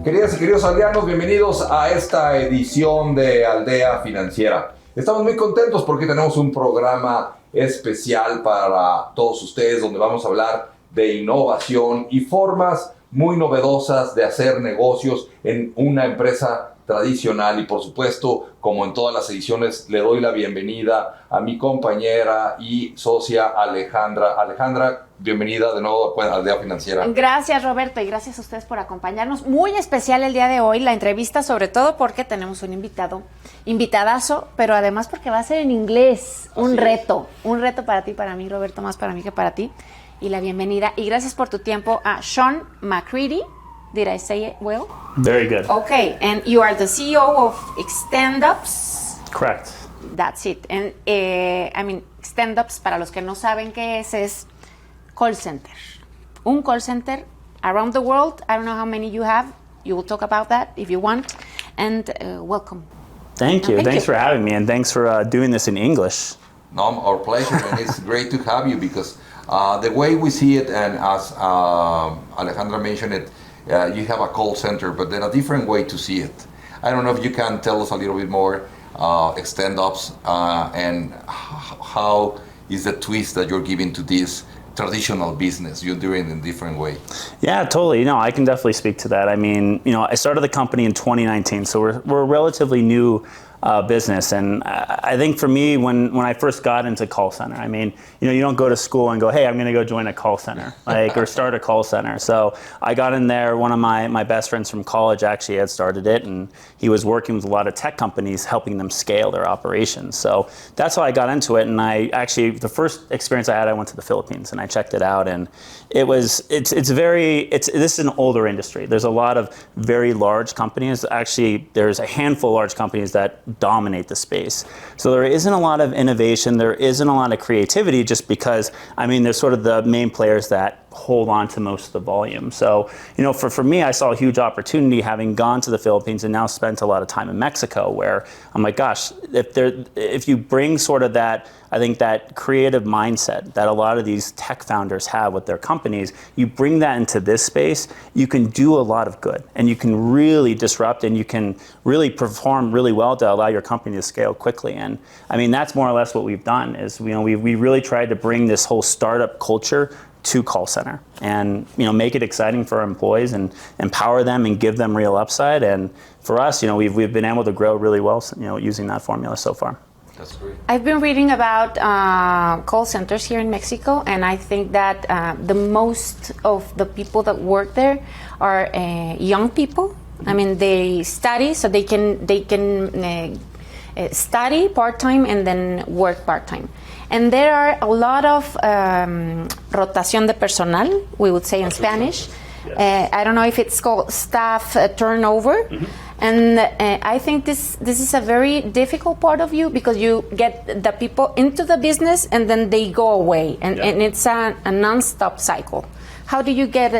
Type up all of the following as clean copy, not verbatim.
Queridas y queridos aldeanos, bienvenidos a esta edición de Aldea Financiera. Estamos muy contentos porque tenemos un programa especial para todos ustedes donde vamos a hablar de innovación y formas muy novedosas de hacer negocios en una empresa tradicional. Y por supuesto, como en todas las ediciones, le doy la bienvenida a mi compañera y socia Alejandra. Alejandra, bienvenida de nuevo a Aldea Financiera. Gracias, Roberto, y gracias a ustedes por acompañarnos. Muy especial el día de hoy, la entrevista, sobre todo porque tenemos un invitadazo, pero además porque va a ser en inglés. Un reto para ti, para mí, Roberto, más para mí que para ti. Y la bienvenida, y gracias por tu tiempo a Sean McCreery. Did I say it well? Very good. Okay, and you are the CEO of XtendOps. Correct. That's it. And XtendOps, para los que no saben qué es call center. Un call center around the world. I don't know how many you have. You will talk about that if you want. And welcome. Thank you. Thanks for having me, and thanks for doing this in English. No, our pleasure, and it's great to have you because the way we see it, and as Alejandra mentioned it, you have a call center, but then a different way to see it. I don't know if you can tell us a little bit more, XtendOps, and how is the twist that you're giving to this traditional business you're doing in a different way? Yeah, totally. No, I can definitely speak to that. I mean, I started the company in 2019, so we're a relatively new business. And I think for me, when I first got into call center, I mean, you don't go to school and go, hey, I'm going to go join a call center, or start a call center. So I got in there. One of my best friends from college actually had started it, and he was working with a lot of tech companies, helping them scale their operations. So that's how I got into it. And the first experience I had, I went to the Philippines and I checked it out, and this is an older industry. There's a lot of very large companies. Actually, there's a handful of large companies that dominate the space. So there isn't a lot of innovation, there isn't a lot of creativity, just because, they're sort of the main players that hold on to most of the volume. So, for me, I saw a huge opportunity having gone to the Philippines and now spent a lot of time in Mexico, where I'm like, gosh, if you bring sort of that, I think that creative mindset that a lot of these tech founders have with their companies, you bring that into this space, you can do a lot of good, and you can really disrupt, and you can really perform really well to allow your company to scale quickly. And that's more or less what we've done. Is we really tried to bring this whole startup culture to call center, and make it exciting for our employees and empower them and give them real upside. And for us, we've been able to grow really well, using that formula so far. That's great. I've been reading about call centers here in Mexico, and I think that the most of the people that work there are young people. They study, so they can study part-time and then work part-time. And there are a lot of rotación de personal, we would say in Spanish. Yes. I don't know if it's called staff turnover. Mm-hmm. And I think this is a very difficult part of you, because you get the people into the business and then they go away. And it's a non-stop cycle. How do you get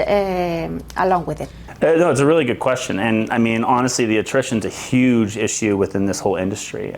along with it? No, it's a really good question. And honestly, the attrition's a huge issue within this whole industry.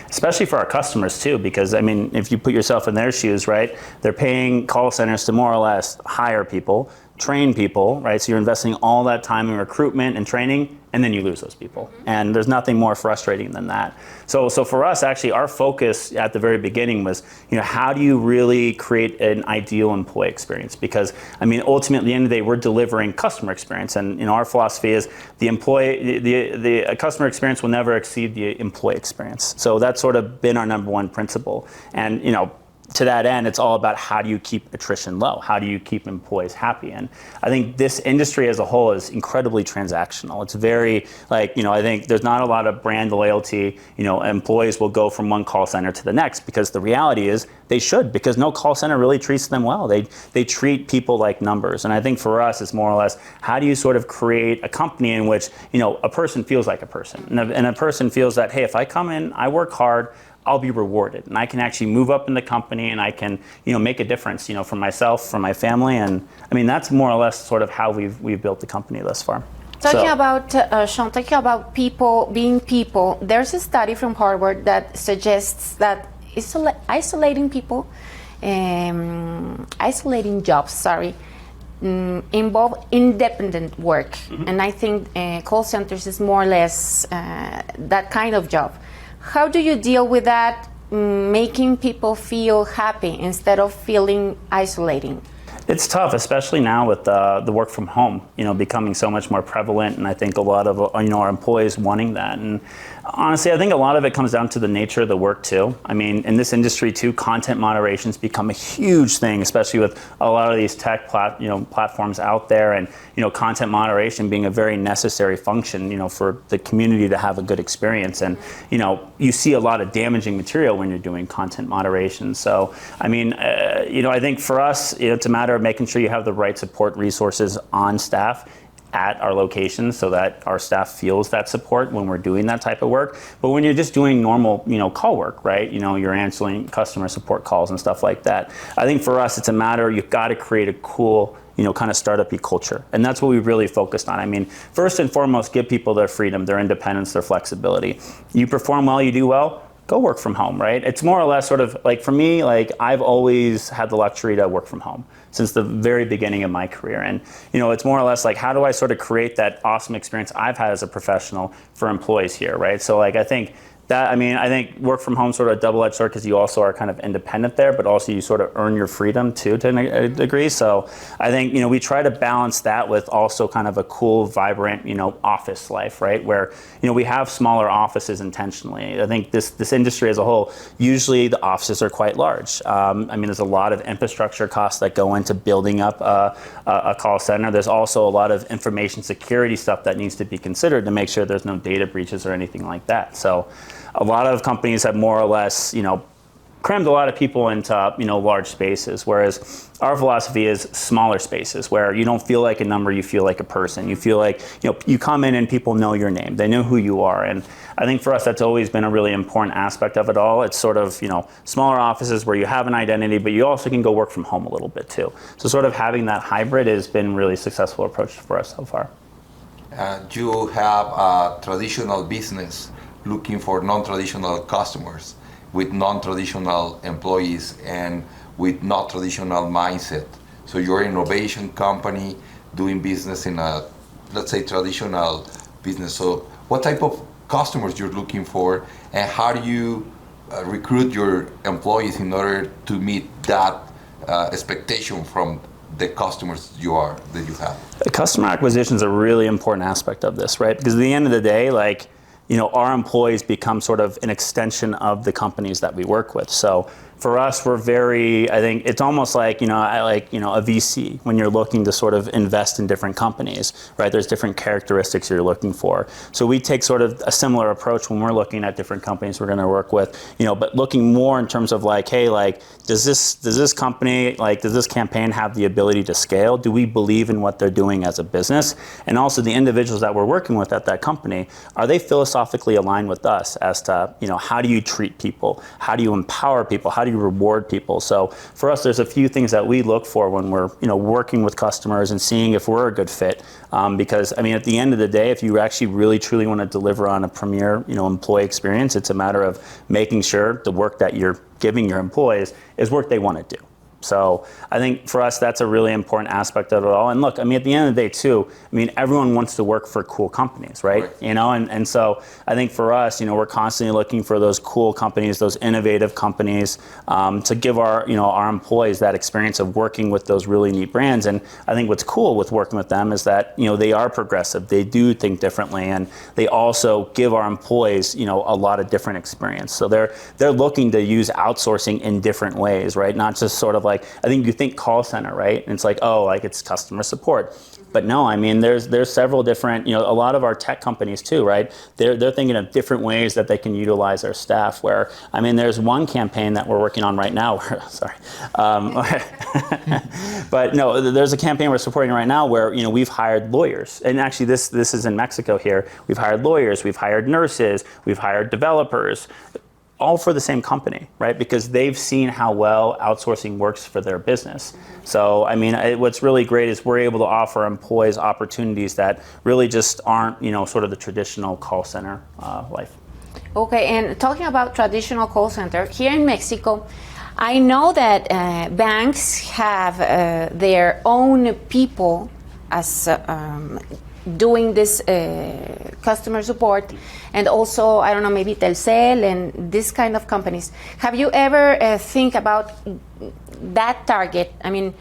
Especially for our customers too, because if you put yourself in their shoes, right, they're paying call centers to more or less hire people, train people, right? So you're investing all that time in recruitment and training, and then you lose those people. Mm-hmm. And there's nothing more frustrating than that. So for us, actually, our focus at the very beginning was, how do you really create an ideal employee experience? Because, ultimately, at the end of the day, we're delivering customer experience. And, our philosophy is the customer experience will never exceed the employee experience. So that's sort of been our number one principle. And, to that end, it's all about how do you keep attrition low? How do you keep employees happy? And I think this industry as a whole is incredibly transactional. It's very, I think there's not a lot of brand loyalty. Employees will go from one call center to the next, because the reality is they should, because no call center really treats them well. They treat people like numbers. And I think for us, it's more or less, how do you sort of create a company in which, a person feels like a person, and a person feels that, hey, if I come in, I work hard, I'll be rewarded, and I can actually move up in the company, and I can, make a difference, for myself, for my family, and that's more or less sort of how we've built the company thus far. Talking about people being people, there's a study from Harvard that suggests that isolating people, isolating jobs, involve independent work. And I think call centers is more or less that kind of job. How do you deal with that, making people feel happy instead of feeling isolating? It's tough, especially now with the work from home, becoming so much more prevalent, and I think a lot of our employees wanting that. And honestly, I think a lot of it comes down to the nature of the work too. I mean, in this industry too, content moderation's become a huge thing, especially with a lot of these tech platforms out there, and content moderation being a very necessary function, for the community to have a good experience. And you see a lot of damaging material when you're doing content moderation. So I mean, I think for us, it's a matter of making sure you have the right support resources on staff at our locations so that our staff feels that support when we're doing that type of work. But when you're just doing normal, call work, right? You're answering customer support calls and stuff like that. I think for us, it's a matter, you've got to create a cool, kind of startup-y culture. And that's what we really focused on. I mean, first and foremost, give people their freedom, their independence, their flexibility. You perform well, you do well, go work from home, right? It's more or less sort of like, for me, like I've always had the luxury to work from home since the very beginning of my career. And, it's more or less like, how do I sort of create that awesome experience I've had as a professional for employees here, right? So like, I think work from home sort of a double-edged sword because you also are kind of independent there, but also you sort of earn your freedom too to a degree. So I think, we try to balance that with also kind of a cool, vibrant, office life, right? Where, we have smaller offices intentionally. I think this industry as a whole, usually the offices are quite large. There's a lot of infrastructure costs that go into building up a call center. There's also a lot of information security stuff that needs to be considered to make sure there's no data breaches or anything like that. So a lot of companies have more or less, crammed a lot of people into, large spaces, whereas our philosophy is smaller spaces where you don't feel like a number, you feel like a person. You feel like, you come in and people know your name. They know who you are. And I think for us, that's always been a really important aspect of it all. It's sort of, smaller offices where you have an identity, but you also can go work from home a little bit too. So sort of having that hybrid has been a really successful approach for us so far. You have a traditional business looking for non-traditional customers with non-traditional employees and with not traditional mindset. So you're an innovation company doing business in a, let's say, traditional business. So what type of customers you're looking for, and how do you recruit your employees in order to meet that expectation from the customers that you have? The customer acquisition is a really important aspect of this, right? Because at the end of the day, like, our employees become sort of an extension of the companies that we work with. So for us, I think it's almost like, a VC when you're looking to sort of invest in different companies, right? There's different characteristics you're looking for. So we take sort of a similar approach when we're looking at different companies we're going to work with, but looking more in terms of like, hey, like, does this company, like, does this campaign have the ability to scale? Do we believe in what they're doing as a business? And also the individuals that we're working with at that company, are they philosophically aligned with us as to, how do you treat people? How do you empower people? How do you reward people? So for us, there's a few things that we look for when we're, working with customers and seeing if we're a good fit. Because at the end of the day, if you actually really truly want to deliver on a premier, employee experience, it's a matter of making sure the work that you're giving your employees is work they want to do. So I think for us, that's a really important aspect of it all. And look, at the end of the day too, everyone wants to work for cool companies, right? And so I think for us, we're constantly looking for those cool companies, those innovative companies, to give our employees that experience of working with those really neat brands. And I think what's cool with working with them is that, they are progressive, they do think differently, and they also give our employees, a lot of different experience. So they're looking to use outsourcing in different ways, right? Not just sort of like, I think you think call center, right? And it's like, oh, like it's customer support. But no, there's several different, a lot of our tech companies too, right? They're thinking of different ways that they can utilize their staff where, there's one campaign that we're working on right now, sorry. But no, there's a campaign we're supporting right now where, we've hired lawyers. And actually this is in Mexico here. We've hired lawyers, we've hired nurses, we've hired developers, all for the same company, right? Because they've seen how well outsourcing works for their business. So, what's really great is we're able to offer employees opportunities that really just aren't, sort of the traditional call center life. Okay, and talking about traditional call center, here in Mexico, I know that banks have their own people as doing this customer support, and also, I don't know, maybe Telcel and this kind of companies. Have you ever think about that target? I mean,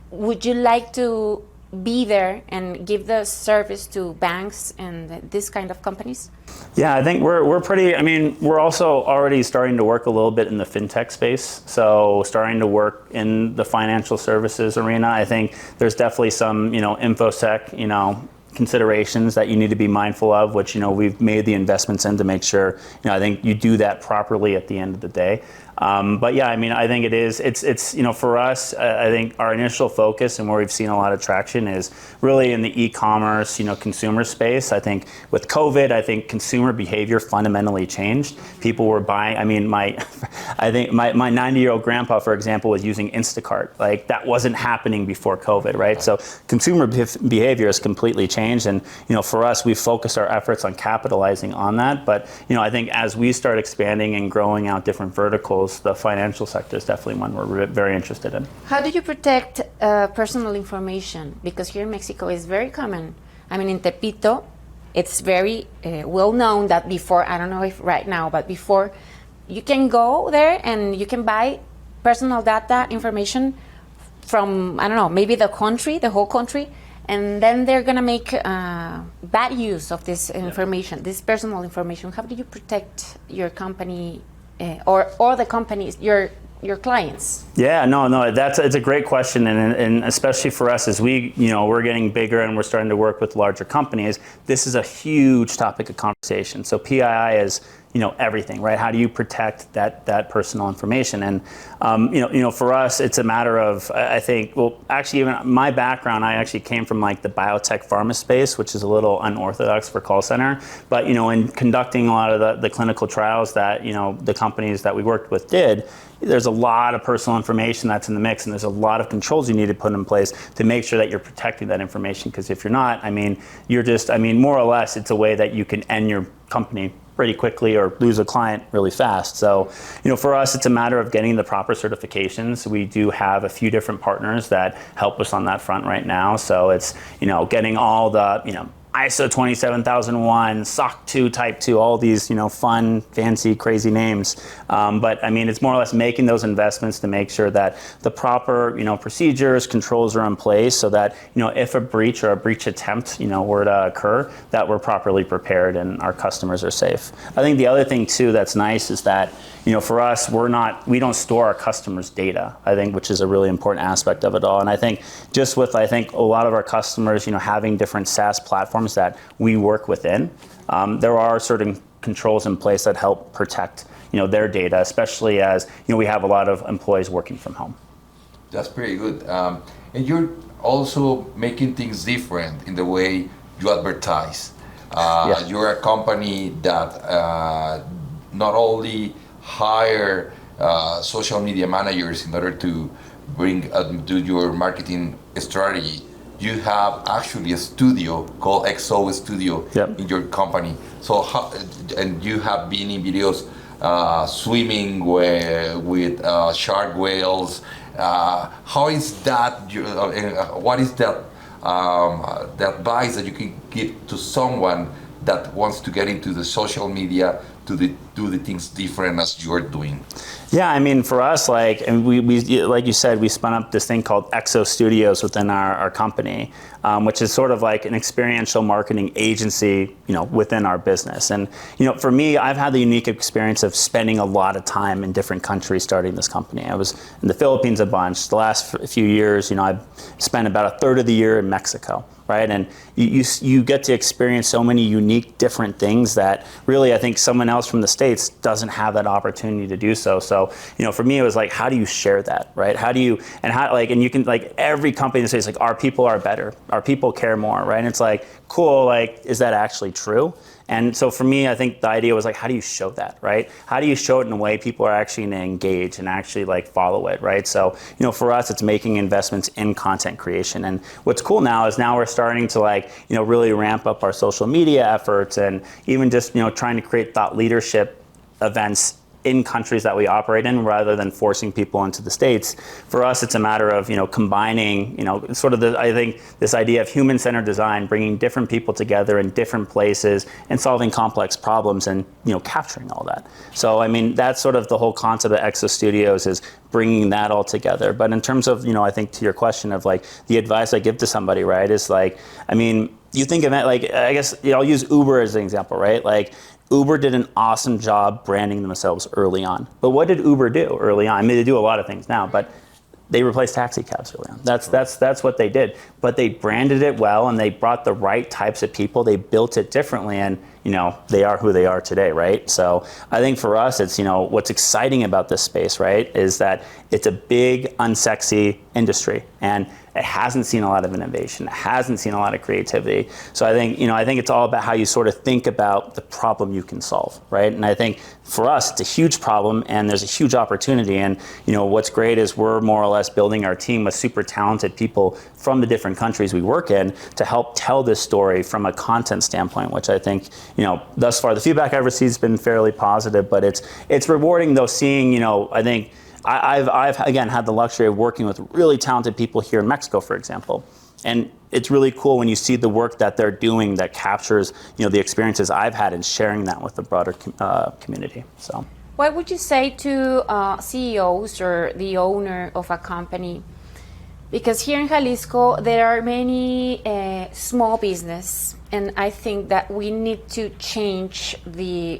would you like to be there and give the service to banks and this kind of companies? Yeah, I think we're pretty, I mean, we're also already starting to work a little bit in the fintech space. So starting to work in the financial services arena. I think there's definitely some, infosec, considerations that you need to be mindful of, which, we've made the investments in to make sure, I think you do that properly at the end of the day. But yeah, I mean, I think it's for us, I think our initial focus and where we've seen a lot of traction is really in the e-commerce, consumer space. I think with COVID, I think consumer behavior fundamentally changed. People were buying, I mean, I think my 90-year-old grandpa, for example, was using Instacart. Like that wasn't happening before COVID, right? So consumer behavior has completely changed. And, for us, we've focused our efforts on capitalizing on that. But, I think as we start expanding and growing out different verticals, the financial sector is definitely one we're very interested in. How do you protect personal information? Because here in Mexico it's very common. I mean, in Tepito, it's very well known that before, I don't know if right now, but before, you can go there and you can buy personal data information from, I don't know, maybe the whole country, and then they're going to make bad use of this information, this personal information. How do you protect your company or the companies, your clients? Yeah, no, it's a great question, and especially for us as we're getting bigger and we're starting to work with larger companies. This is a huge topic of conversation. So PII is everything, right? How do you protect that personal information? And for us, it's a matter of, I think, well, actually, even my background, I actually came from like the biotech pharma space, which is a little unorthodox for call center. But in conducting a lot of the clinical trials that the companies that we worked with did, there's a lot of personal information that's in the mix, and there's a lot of controls you need to put in place to make sure that you're protecting that information. Because if you're not, more or less, it's a way that you can end your company pretty quickly or lose a client really fast. So, for us, it's a matter of getting the proper certifications. We do have a few different partners that help us on that front right now. So it's, getting all the, ISO 27001, SOC 2, Type 2, all these, fun, fancy, crazy names. But it's more or less making those investments to make sure that the proper, procedures, controls are in place so that, if a breach or a breach attempt, were to occur, that we're properly prepared and our customers are safe. I think the other thing too that's nice is that, for us, we don't store our customers' data, I think, which is a really important aspect of it all. And I think just with, a lot of our customers, having different SaaS platforms that we work within, there are certain controls in place that help protect, their data, especially as, we have a lot of employees working from home. That's pretty good. And you're also making things different in the way you advertise. You're a company that not only hire social media managers in order to do your marketing strategy. You have actually a studio called XO Studio in your company. So and you have been in videos swimming with shark whales. How is that? What is that advice that you can give to someone that wants to get into the social media to do the things different as you're doing? Yeah, for us, and we like you said, we spun up this thing called XO Studios within our company, which is sort of like an experiential marketing agency, within our business. And, for me, I've had the unique experience of spending a lot of time in different countries starting this company. I was in the Philippines a bunch. The last few years, I've spent about a third of the year in Mexico. Right? And you get to experience so many unique different things that really I think someone else from the States doesn't have that opportunity to do so. So, for me it was like, how do you share that, right? And you can, every company says our people are better, our people care more, right? And it's cool, is that actually true? And so for me, I think the idea was how do you show that, right? How do you show it in a way people are actually going to engage and actually follow it, right? So, for us, it's making investments in content creation. And what's cool now is we're starting to really ramp up our social media efforts and even just, trying to create thought leadership events in countries that we operate in rather than forcing people into the States. For us, it's a matter of, combining, sort of I think this idea of human-centered design, bringing different people together in different places and solving complex problems and, capturing all that. So, I mean, that's sort of the whole concept of Exo Studios, is bringing that all together. But in terms of, I think to your question of like the advice I give to somebody, right, is like, I mean, you think of it like, I guess, I'll use Uber as an example, right? Like, Uber did an awesome job branding themselves early on. But what did Uber do early on? I mean, they do a lot of things now, but they replaced taxi cabs early on. That's what they did. But they branded it well, and they brought the right types of people. They built it differently, and they are who they are today, right? So I think for us, it's what's exciting about this space, right, is that it's a big, unsexy industry, and it hasn't seen a lot of innovation. It hasn't seen a lot of creativity. So I think it's all about how you sort of think about the problem you can solve, right? And I think for us, it's a huge problem, and there's a huge opportunity. And what's great is we're more or less building our team with super talented people from the different countries we work in to help tell this story from a content standpoint, which I think thus far the feedback I've received has been fairly positive. But it's rewarding though, seeing I think. I've again had the luxury of working with really talented people here in Mexico, for example, and it's really cool when you see the work that they're doing that captures the experiences I've had and sharing that with the broader community. So, what would you say to CEOs or the owner of a company? Because here in Jalisco there are many small business, and I think that we need to change the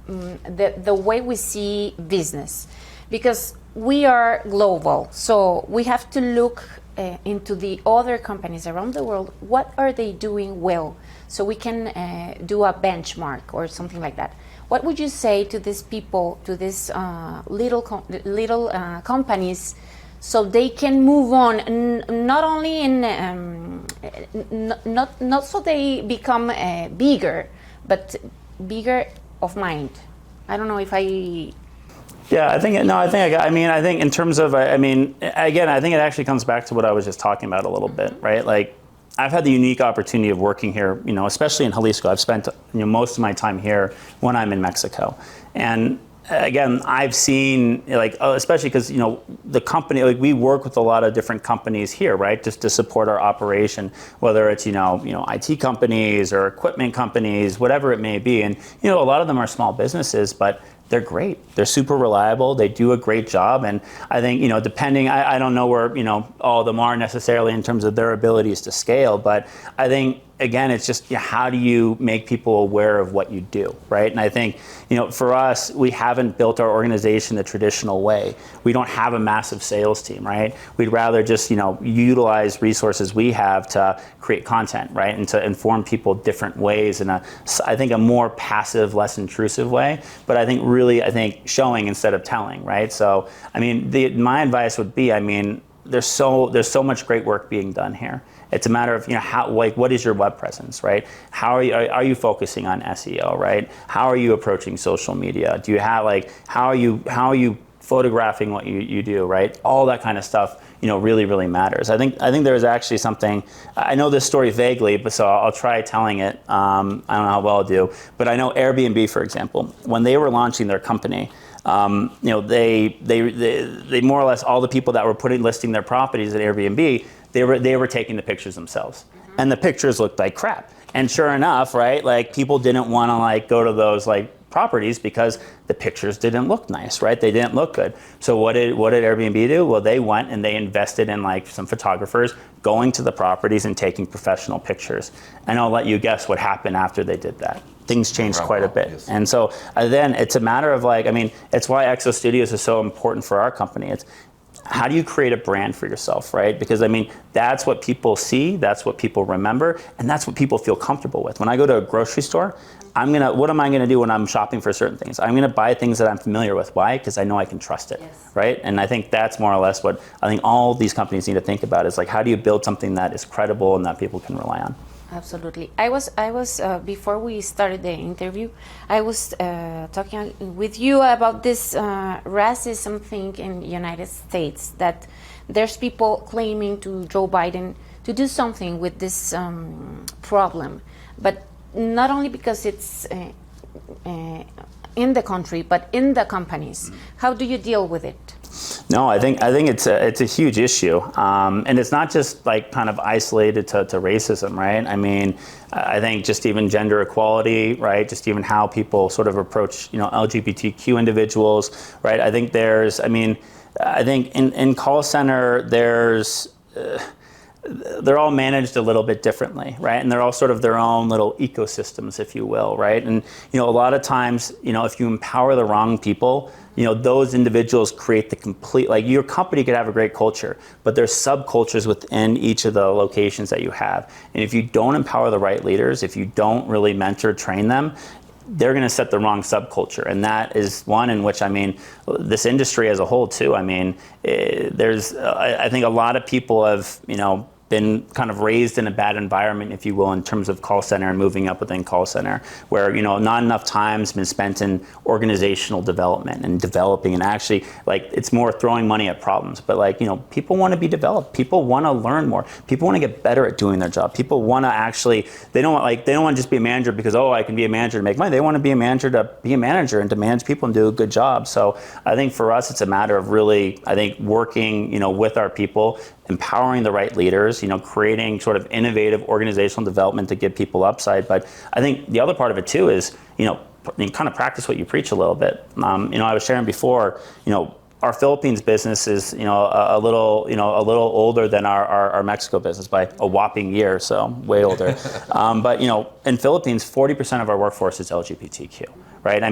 way we see business, because we are global, so we have to look into the other companies around the world. What are they doing well, so we can do a benchmark or something like that? What would you say to these people, to these little companies, so they can move on, not only in not so they become bigger, but bigger of mind? I don't know if I. Yeah, I think in terms of, again, I think it actually comes back to what I was just talking about a little bit, right? Like, I've had the unique opportunity of working here, especially in Jalisco. I've spent, most of my time here when I'm in Mexico. And again, I've seen, especially because, the company, we work with a lot of different companies here, right? Just to support our operation, whether it's, IT companies or equipment companies, whatever it may be. And, a lot of them are small businesses, but they're great. They're super reliable. They do a great job. And I think, depending, I don't know where, all of them are necessarily in terms of their abilities to scale, but I think, again, it's just how do you make people aware of what you do, right? And I think, for us, we haven't built our organization the traditional way. We don't have a massive sales team, right? We'd rather just, utilize resources we have to create content, right? And to inform people different ways in I think a more passive, less intrusive way. But I think really, showing instead of telling, right? So, my advice would be, there's so much great work being done here. It's a matter of what is your web presence, right? How are you focusing on SEO, right? How are you approaching social media? Do you have how are you photographing what you do, right? All that kind of stuff, really matters. I think there's actually something. I know this story vaguely, but so I'll try telling it. I don't know how well I'll do, but I know Airbnb, for example, when they were launching their company. They more or less, all the people that were listing their properties at Airbnb, they were taking the pictures themselves, and the pictures looked like crap. And sure enough, right, people didn't want to go to those properties because the pictures didn't look nice, right? They didn't look good. So what did Airbnb do? Well, they went and they invested in some photographers going to the properties and taking professional pictures. And I'll let you guess what happened after they did that. Things changed quite a bit. Yes. And so then it's a matter of it's why Exo Studios is so important for our company. It's how do you create a brand for yourself, right? Because that's what people see, that's what people remember, and that's what people feel comfortable with. When I go to a grocery store, what am I gonna do when I'm shopping for certain things? I'm gonna buy things that I'm familiar with. Why? Because I know I can trust it, yes. Right? And I think that's more or less what I think all these companies need to think about is how do you build something that is credible and that people can rely on? Absolutely. I was before we started the interview, I was talking with you about this racism thing in the United States, that there's people claiming to Joe Biden to do something with this problem, but not only because it's in the country, but in the companies. How do you deal with it? No, I think it's a huge issue, and it's not just like kind of isolated to racism, right? I mean, I think just even gender equality, right? Just even how people sort of approach, LGBTQ individuals, right? I think in call center they're all managed a little bit differently, right? And they're all sort of their own little ecosystems, if you will, right? And a lot of times, if you empower the wrong people, those individuals create the complete, like your company could have a great culture, but there's subcultures within each of the locations that you have. And if you don't empower the right leaders, if you don't really mentor, train them, they're going to set the wrong subculture. And that is one in which, this industry as a whole too, I think a lot of people have, been kind of raised in a bad environment, if you will, in terms of call center and moving up within call center, where, not enough time's been spent in organizational development and developing, and actually, like, it's more throwing money at problems. But people want to be developed. People want to learn more. People want to get better at doing their job. People want to actually, they don't want to just be a manager because, I can be a manager to make money. They want to be a manager to be a manager and to manage people and do a good job. So I think for us, it's a matter of really, working, with our people, empowering the right leaders, creating sort of innovative organizational development to give people upside. But I think the other part of it too is, you kind of practice what you preach a little bit. I was sharing before, our Philippines business is, a little older than our Mexico business by a whopping year, so way older. But in Philippines, 40% of our workforce is LGBTQ. Right.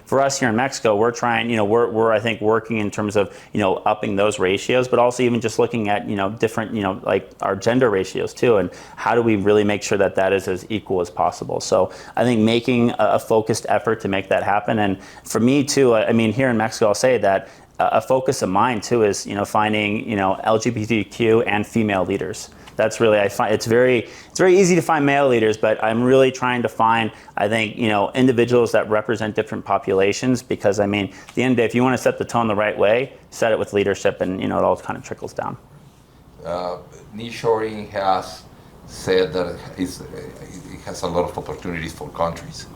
For us here in Mexico, we're trying, we're I think working in terms of, upping those ratios, but also even just looking at, different, like our gender ratios too, and how do we really make sure that that is as equal as possible. So I think making a focused effort to make that happen. And for me too, here in Mexico, I'll say that a focus of mine too is, finding, LGBTQ and female leaders. That's really, I find it's very easy to find male leaders, but I'm really trying to find, I think, individuals that represent different populations, because at the end of the day, if you want to set the tone the right way, set it with leadership, and it all kind of trickles down. Nearshoring has said that it has a lot of opportunities for countries.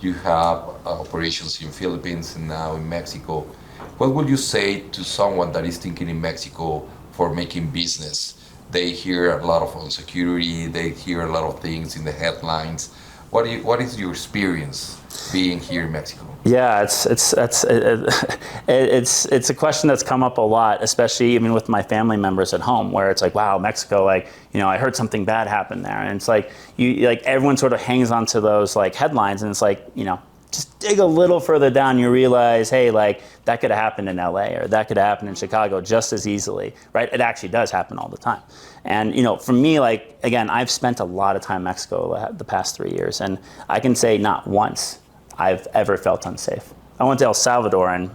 You have operations in Philippines and now in Mexico. What would you say to someone that is thinking in Mexico for making business? They hear a lot of security. They hear a lot of things in the headlines. What is your experience being here in Mexico? Yeah, it's a question that's come up a lot, especially even with my family members at home, where it's like, wow, Mexico, I heard something bad happen there, and it's like everyone sort of hangs on to those headlines, and it's like, just dig a little further down, you realize, hey, that could have happened in LA, or that could have happened in Chicago just as easily, right? It actually does happen all the time. And, for me, again, I've spent a lot of time in Mexico the past 3 years, and I can say not once I've ever felt unsafe. I went to El Salvador, and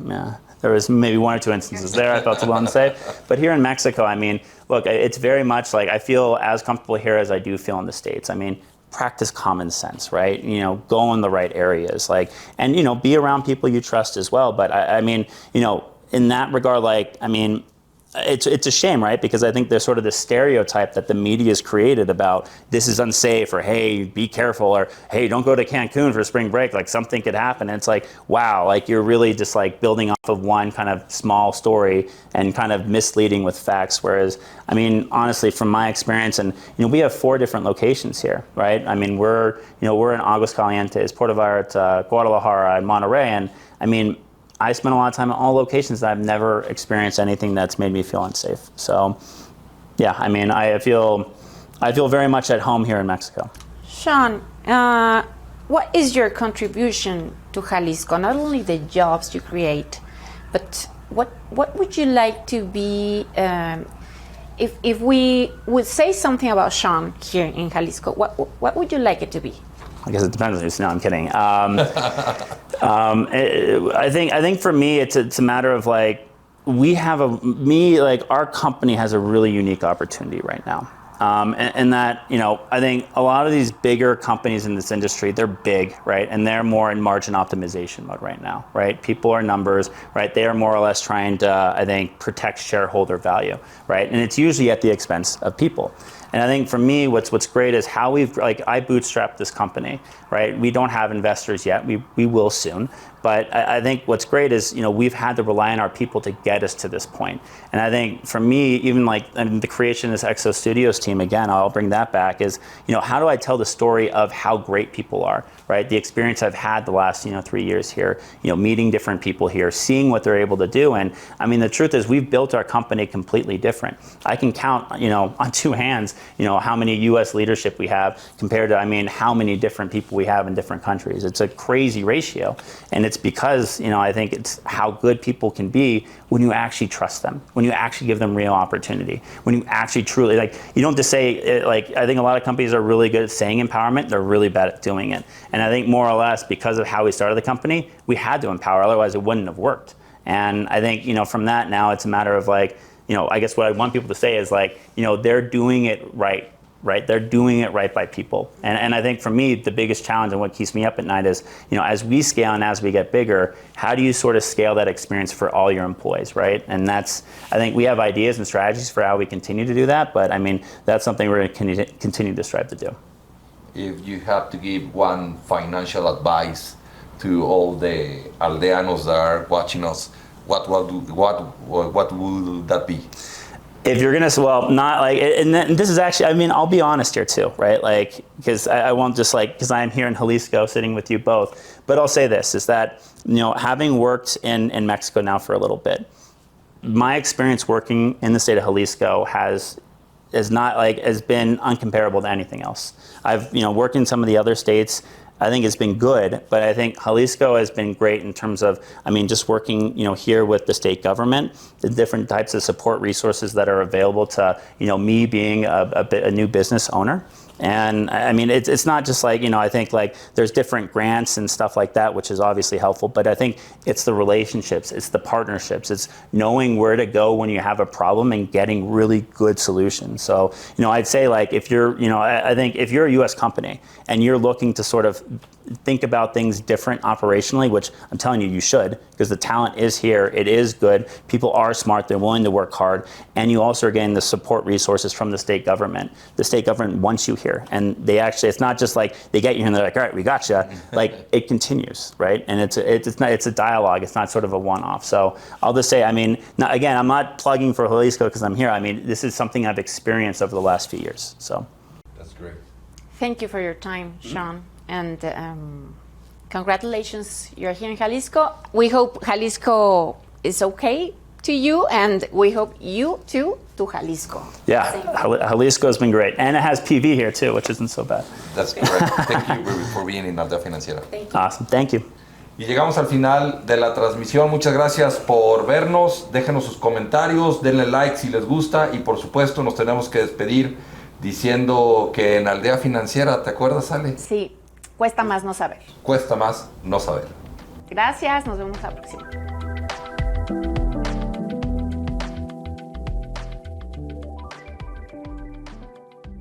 there was maybe 1 or 2 instances there I felt a little unsafe. But here in Mexico, look, it's very much I feel as comfortable here as I do feel in the States. Practice common sense, right? Go in the right areas, and be around people you trust as well. But in that regard, it's a shame, right? Because I think there's sort of this stereotype that the media has created about this is unsafe, or hey, be careful, or hey, don't go to Cancun for spring break, something could happen. And it's wow, you're really just building off of one kind of small story and kind of misleading with facts. Whereas, honestly, from my experience, and we have 4 different locations here, right? We're in Aguascalientes, Puerto Vallarta, Guadalajara, and Monterrey, and I spent a lot of time in all locations that I've never experienced anything that's made me feel unsafe. So, yeah, I feel very much at home here in Mexico. Sean, what is your contribution to Jalisco? Not only the jobs you create, but what would you like to be? If we would say something about Sean here in Jalisco, what would you like it to be? I guess it depends on who's. No, I'm kidding. I think for me, it's a matter of our company has a really unique opportunity right now. And that, I think a lot of these bigger companies in this industry, they're big, right? And they're more in margin optimization mode right now, right? People are numbers, right? They are more or less trying to, I think, protect shareholder value, right? And it's usually at the expense of people. And I think for me, what's great is how I bootstrapped this company, right? We don't have investors yet. We will soon. But I think what's great is, we've had to rely on our people to get us to this point. And I think for me, even the creation of this Exo Studios team, again, I'll bring that back, is, how do I tell the story of how great people are, right? The experience I've had the last, 3 years here, meeting different people here, seeing what they're able to do. And I mean, the truth is we've built our company completely different. I can count, on two hands, how many US leadership we have compared to, how many different people we have in different countries. It's a crazy ratio. And it's because, I think it's how good people can be when you actually trust them, when you actually give them real opportunity, when you actually truly, you don't just say, I think a lot of companies are really good at saying empowerment, they're really bad at doing it. And I think more or less because of how we started the company, we had to empower, otherwise it wouldn't have worked. And I think, from that now it's a matter of I guess what I want people to say is they're doing it right. They're doing it right by people. And I think for me, the biggest challenge and what keeps me up at night is, as we scale and as we get bigger, how do you sort of scale that experience for all your employees, right? And I think we have ideas and strategies for how we continue to do that, but that's something we're going to continue to strive to do. If you have to give one financial advice to all the Aldeanos that are watching us, what would that be? If you're gonna, and this is actually, I'll be honest here too, right? Because I won't just because I'm here in Jalisco sitting with you both, but I'll say this, is that, having worked in Mexico now for a little bit, my experience working in the state of Jalisco has been uncomparable to anything else. I've, worked in some of the other states. I think it's been good, but I think Jalisco has been great in terms of, just working, here with the state government, the different types of support resources that are available to, me being a new business owner. And it's not just I think there's different grants and stuff like that, which is obviously helpful, but I think it's the relationships, it's the partnerships, it's knowing where to go when you have a problem and getting really good solutions. So, I'd say if you're, I think if you're a US company and you're looking to sort of think about things different operationally, which I'm telling you, you should, because the talent is here, it is good, people are smart, they're willing to work hard, and you also are getting the support resources from the state government. The state government wants you here, and they actually, it's not just they get you here and they're all right, we got you. It continues, right? And it's a dialogue, it's not sort of a one-off. So I'll just say, again, I'm not plugging for Jalisco because I'm here. This is something I've experienced over the last few years. So that's great. Thank you for your time, Sean. And congratulations, you're here in Jalisco. We hope Jalisco is okay to you, and we hope you too to Jalisco. Yeah, Jalisco has been great. And it has PV here too, which isn't so bad. That's correct. Thank you for being in Aldea Financiera. Awesome, thank you. Y llegamos al final de la transmisión. Muchas gracias por vernos. Déjenos sus comentarios, denle like si les gusta y por supuesto nos tenemos que despedir diciendo que en Aldea Financiera, ¿te acuerdas, Ale? Sí. Cuesta más no saber. Cuesta más no saber. Gracias, nos vemos la próxima.